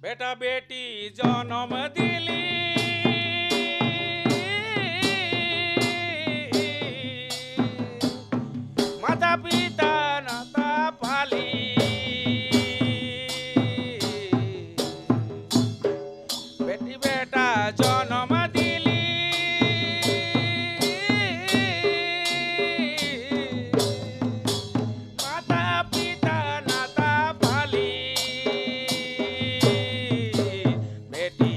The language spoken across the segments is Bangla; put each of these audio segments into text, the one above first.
बेटा बेटी जन्म दिली माता पिता नाता पाली बेटी बेटा जन्म दिली माता पिता नाता पाली बेटी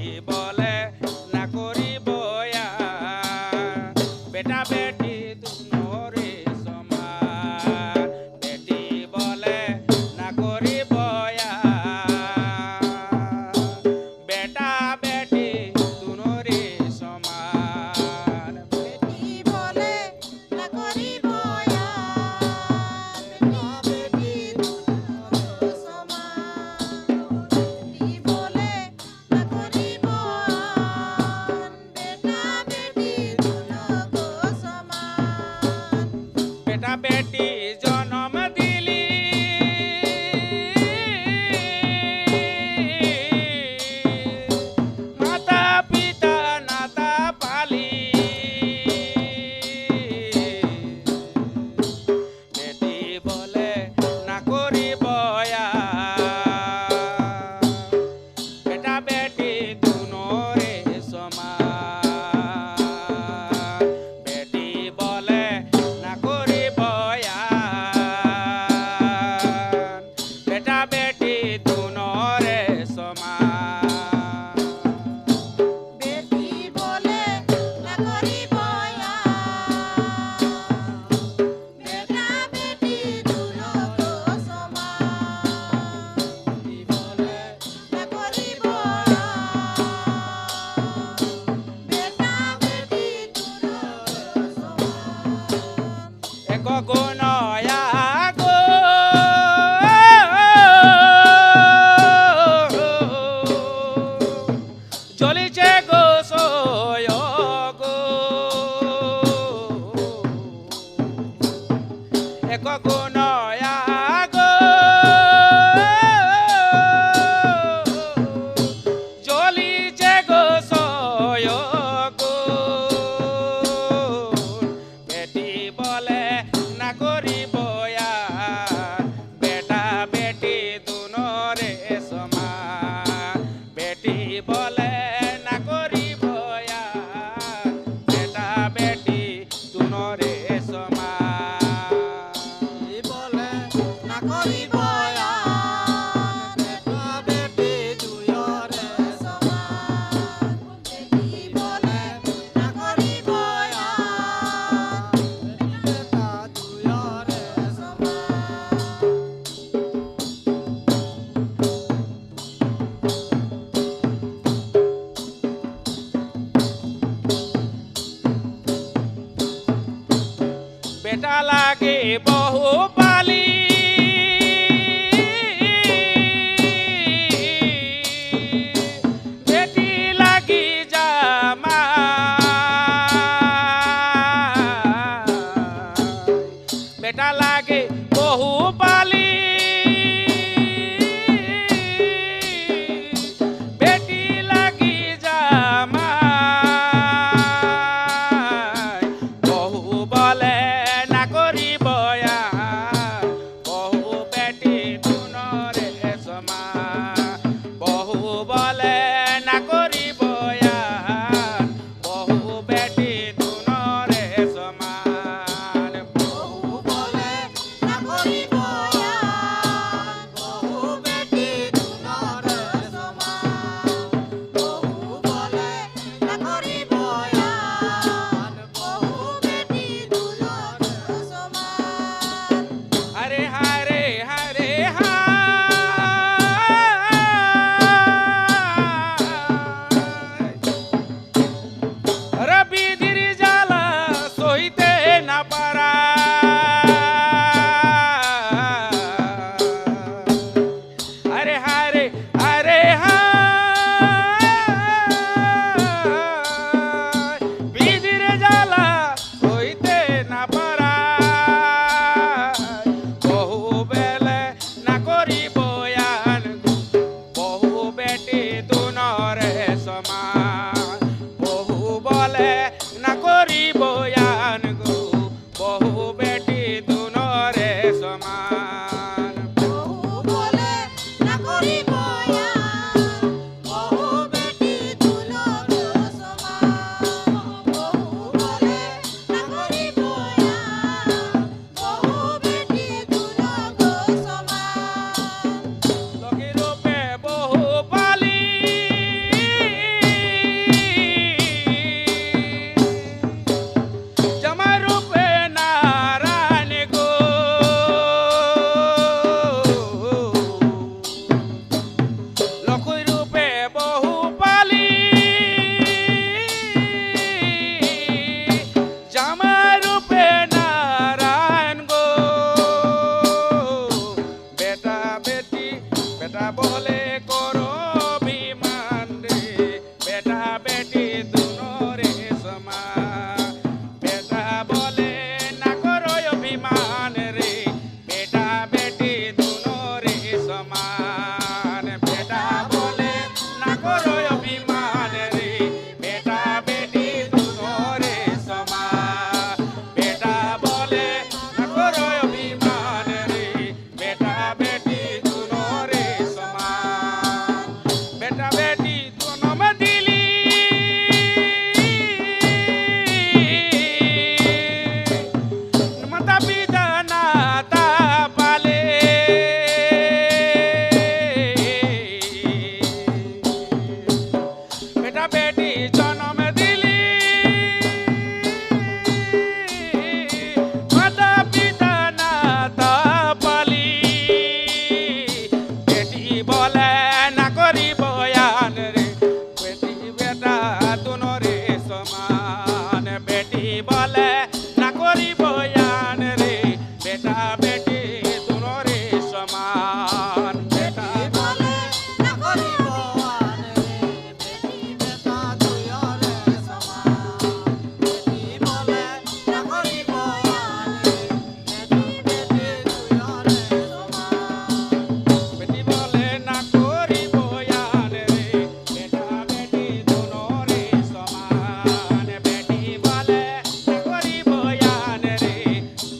করো অভিমান রে বেটা বেটি দুনোরে সমান বেটা বলে না করো অভিমান রে বেটা বেটি দুনোরে সমান বেটা বলে না করো অভিমান রে বেটা বেটি দুনোরে সমান বেটা বলে না করো অভিমান রে বেটা বেটি দুনোরে সমান বেটা বেটি জনম দিলি মাতা পিতা নাতা পালে বেটা বেটি জনম দিলি মাতা পিতা নাতা পালি বেটি বলে না করি বয়ান রে বেটি বেটা দুনোরে সমান বেটি বলে না করি বয়ান রে বেটা বেটি দুনোরে সমান বেটা বলে না করিব আনে বেটি বেটা দুইরে সমান বেটি বলে না করিব আনে বেটি বেটি দুইরে সমান বেটি বলে না করি বয়ান রে বেটা বেটি দুনোরে সমান বেটি বলে না করি বয়ান রে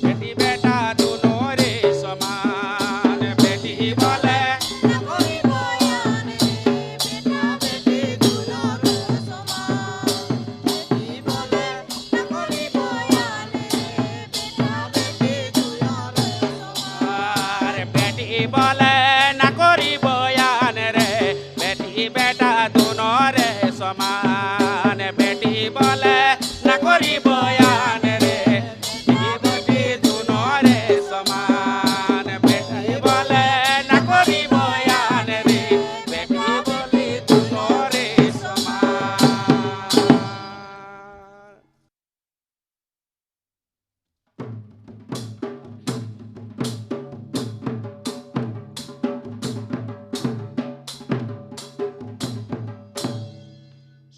বেটি বেটা দুনোরে সমান বেটি বলে না করিব আনে বেটা বেটি দুইরে সমান বেটি বলে না করিব আনে বেটা বেটি দুইরে সমান আর বেটি বলে না করি বয়ান রে বেটি বেটা দুনোরে সমান বেটি বলে না করি বয়ান রে বেটি বেটি দুনোরে সমান বেটি বলে না করি বয়ান রে বেটি বলি দুনোরে সমান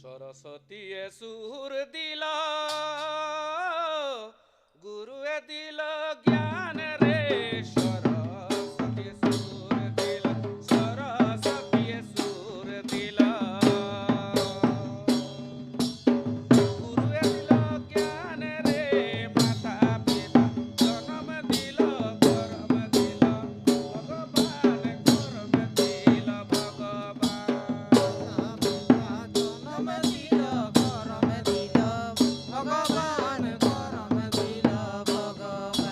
সরস্বতীয়ে সুর দিল গুরুয়ে দিল জ্ঞান রে সরস্বতীয়ে সুর দিল সরস্বতীয়ে সুর দিল গুরুয়ে দিল জ্ঞান রে মাতা পিতা জনম দিল করম দিল ভগবান করম দিল ভগবান জনম দিল করম দিল ভগবান করম দিল ভগবান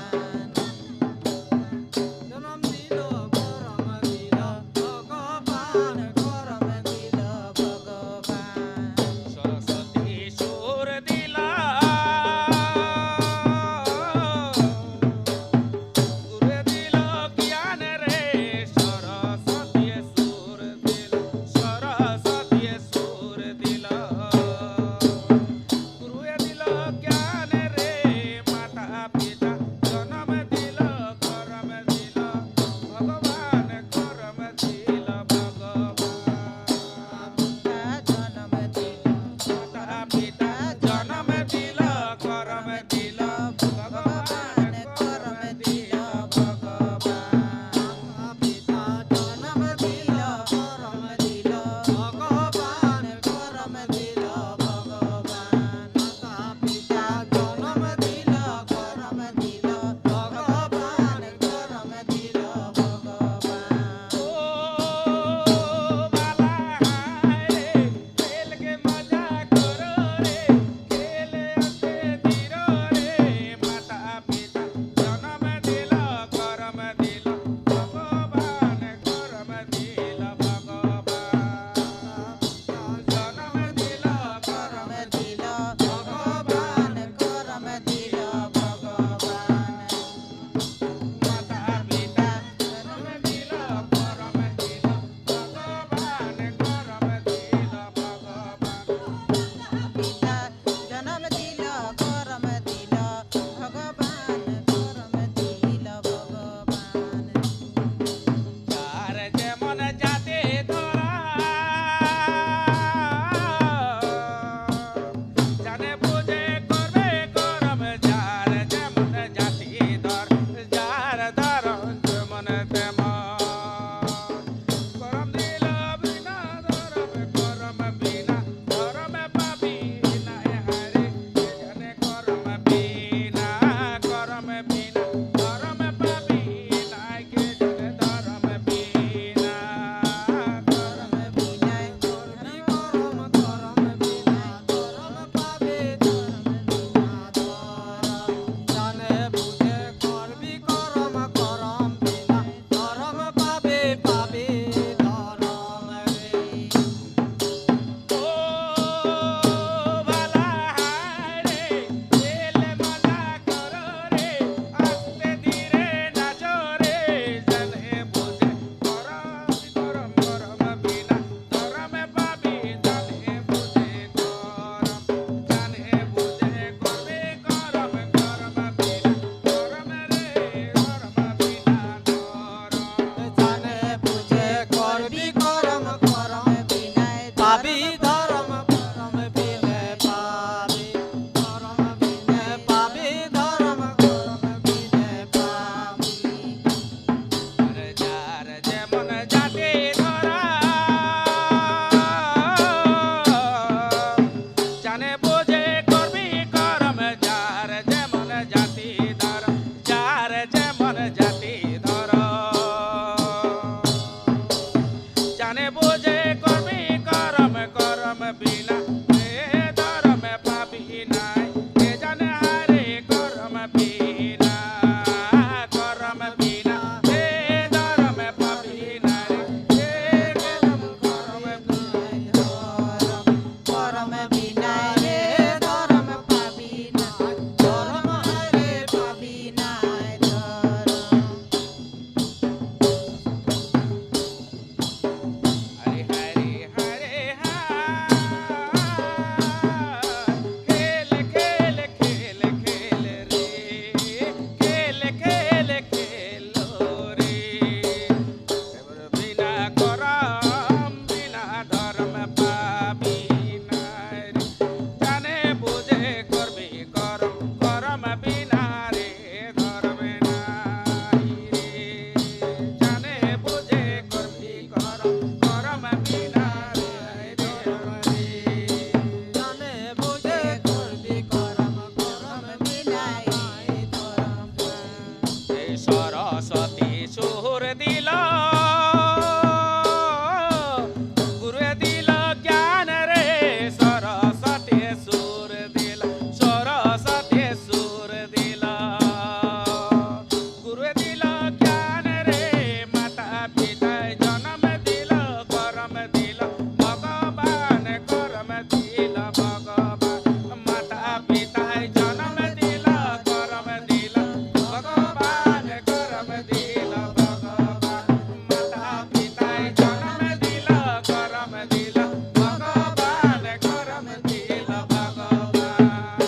দিল ভগবান করম দিল ভগবান মাতা পিতায় জন্ম দিল করম দিল ভগবান করম দিল ভগবান মাতা পিতায় জন্ম দিল করম দিল ভগবান করম দিল ভগবান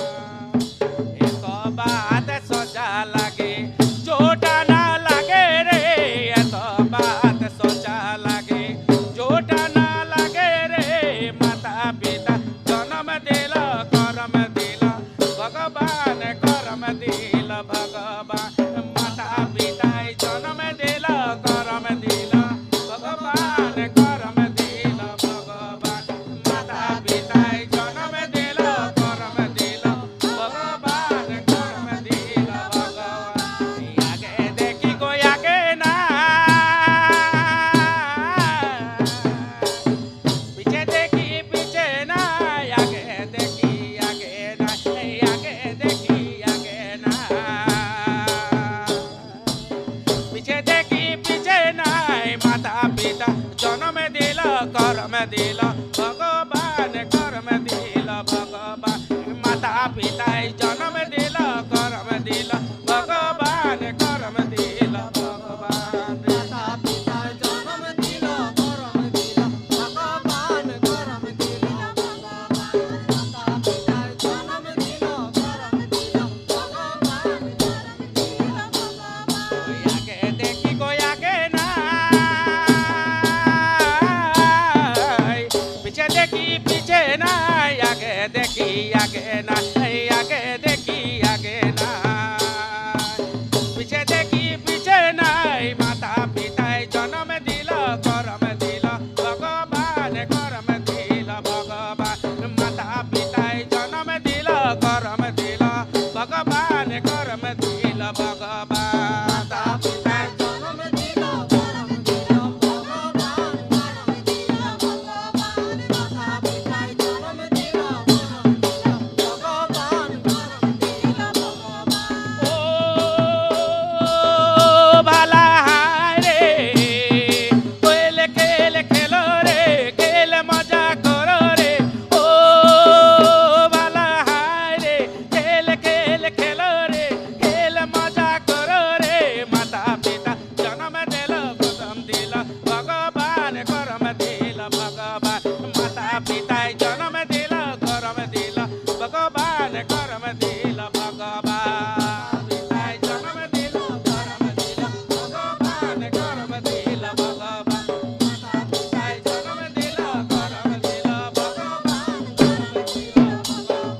एक बात सोचा लागे जोटा ना लागे रे एक बात सोचा लागे जोटा ना लागे रे माता पिता जन्म दिल करम दिल भगवान करम दिल भगवान माता पिता जन्म दिल करम दिल भगवान करम दिल भगवान माता पिता जन्म दिल करम दिल भगवान करम दिल भगवान आगे देखी को आगे ना पीछे देखी पीछे ना आगे देखी आगे ना आगे देखी आगे ना पीछे देखी पीछे नाय माता पिता जन्म दिल करम दिल भगवान करम दिल भगवान माता पिता जन्म दिल करम दिल भगवान करम दिल भगवान माता पिता जन्म दिल करम दिल भगवान करम दिल भगवान माता पिता जन्म दिल करम दिल भगवान करम दिल भगवान आगे देखी को आगे ना पीछे देखी पीछे ना आगे देखी आगे ना आगे देखी आगे ना पीछे देखी पीछे ना माता पिता जन्म दिल करम दिल भगवान करम दिल भगवान माता पिता जन्म दिल करम दिल भगवान करम दिल भगवान माता पिता जन्म दिल करम दिल भगवान करम दिल भगवान माता पिता जन्म दिल करम दिल भगवान करम दिल भगवान ओ भाला हाय रे कोयले खेल खेलो रे खेल मजा करो रे ओ भाला हाय रे खेल खेल खेलो रे खेल मजा करो रे माता पिता जन्म दिल करम दिल भगवान करम दिल भगवान माता पिता जन्म दिल करम दिल भगवान करम दिल भगवान पिता जन्म दिल करम दिल भगवान करम दिल भगवान माता पिता जन्म दिल करम दिल भगवान करम दिल भगवान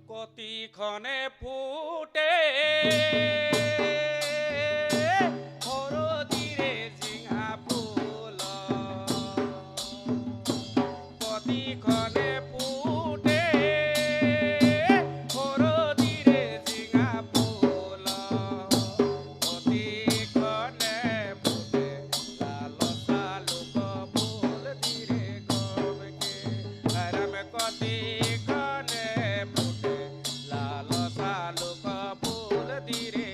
কতিক্ষণে ফুটে হরদিরে ঝিঙা ফুল কতিক্ষণে ফুটে হরদিরে ঝিঙা ফুল কতিক্ষণে ফুটে লাল শালুক ফুল ধীরে গমকে হরম কতিক্ষণে ফুটে লাল শালুক ফুল ধীরে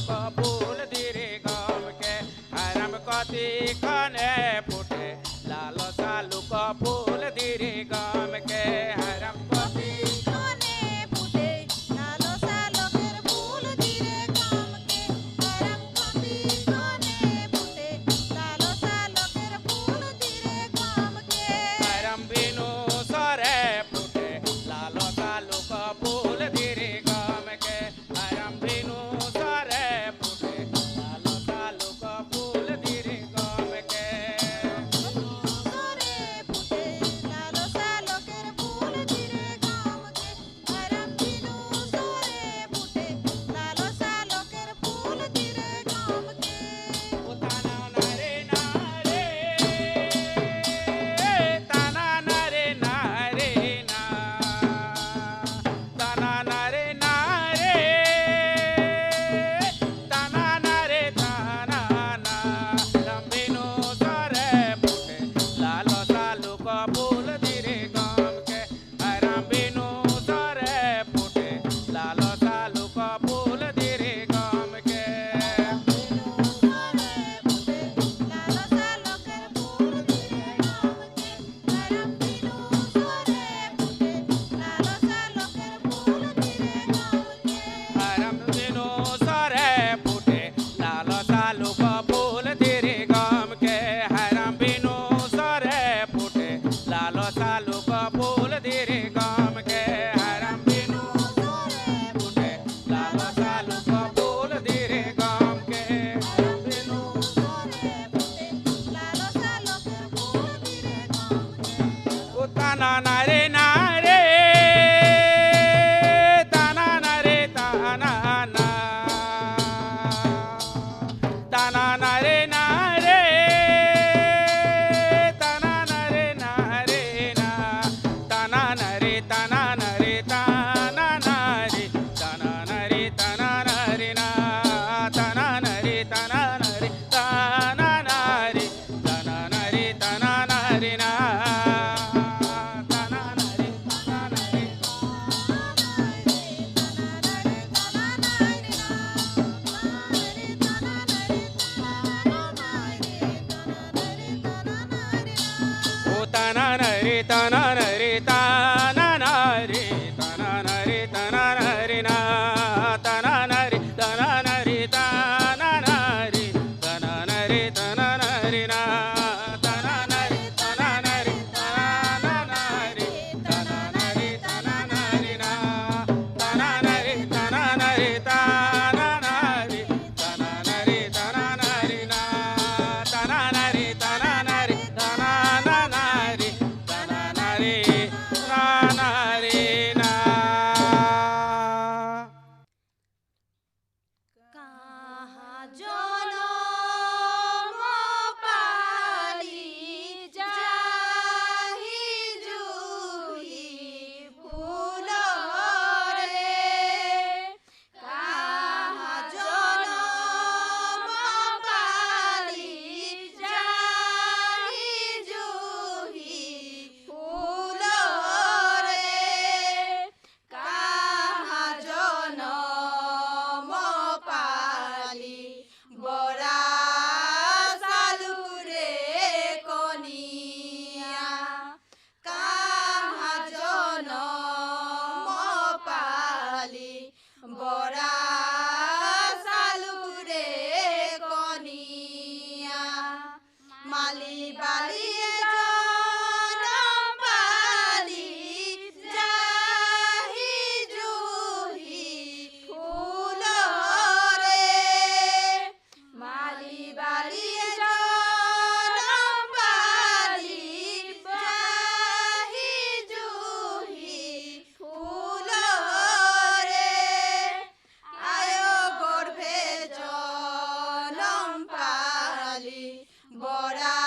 ফুল ধীরে গমকে আরাম কতি ক্ষণে ফুটে লাল শালুক ফুল ধীরে গমকে আরাম কতি ক্ষণে ফুটে লাল শালকের ফুল ধীরে গমকে আরাম কতি ক্ষণে ফুটে লাল শালকের ফুল ধীরে গমকে আরাম বিনু সরে ফুটে লাল শালুক ফুল ধীরে গমকে আরাম বিনু সরে ফুটে লাল শালুক ফুল ধীরে গমকে সরে ফুটে লাল শালকের ফুল ধীরে গমকে আরাম বিনু সরে ফুটে লাল শালকের ফুল ধীরে গমকে ও তানা নারে নারে তানা নারে নারে না তানা নারে নারে তানা নারে তানা না রামবিনু সরে ফুটে লাল শালুক ফুল ধীরে গমকে রামবিনু সরে ফুটে লাল শালুক ফুল ধীরে গমকে সরে ফুটে লাল শালকের ফুল ধীরে গমকে আরাম বিনু সরে ফুটে লাল শালকের ফুল ধীরে গমকে আরাম বিনু সরে ফুটে লাল শালুক ফুল ধীরে গমকে হারাম বিনু সরে ফুটে লাল শালুক ফুল ধীরে গমকে হারাম বিনু সরে ফুটে লাল শালুক ফুল ধীরে গমকে হারাম বিনু সরে ফুটে লাল শালকের ফুল ধীরে গমকে ও তানা নারে নারে তানা নারে তানা না তানা নারে নারে তানা নারে নারে না তানা নারে তানা নারে তানা নারে তানা নারে তানা নারে না তানা নারে তানা নারে তানা নারে তানা নারে তানা নারে না তানা নারে তানা নারে ও তানা নারে তানা নারে তানা নারে তানা নারে তানা নারে না তানা নারে তানা নারে তানা নারে তানা নারে তানা নারে না তানা নারে তানা নারে তানা নারে তানা নারে তানা নারে না তানা নারে তানা নারে তানা নারে তানা নারে তানা নারে না তানা নারে তানা নারে তানা নারে তানা নারে তানা রে না কাহা জনম পালি যাহি জুহি ফুল রে কাহা জনম পালি যাহি জুহি ফুল রে কাহা জনম পালি বরা সালুরে কনিয়া কাহা জনম পালি বরা সালুরে কনিয়া মালি বালি জনম পালি যাহি জুহি ফুল রে মালি বালি জনম পালি যাহি জুহি ফুল রে আয় গর্ভে জনম পালি বরা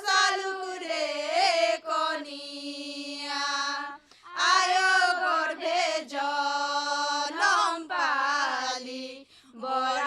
সালুরে কনিয়া আয় গর্ভে জনম পালি বরা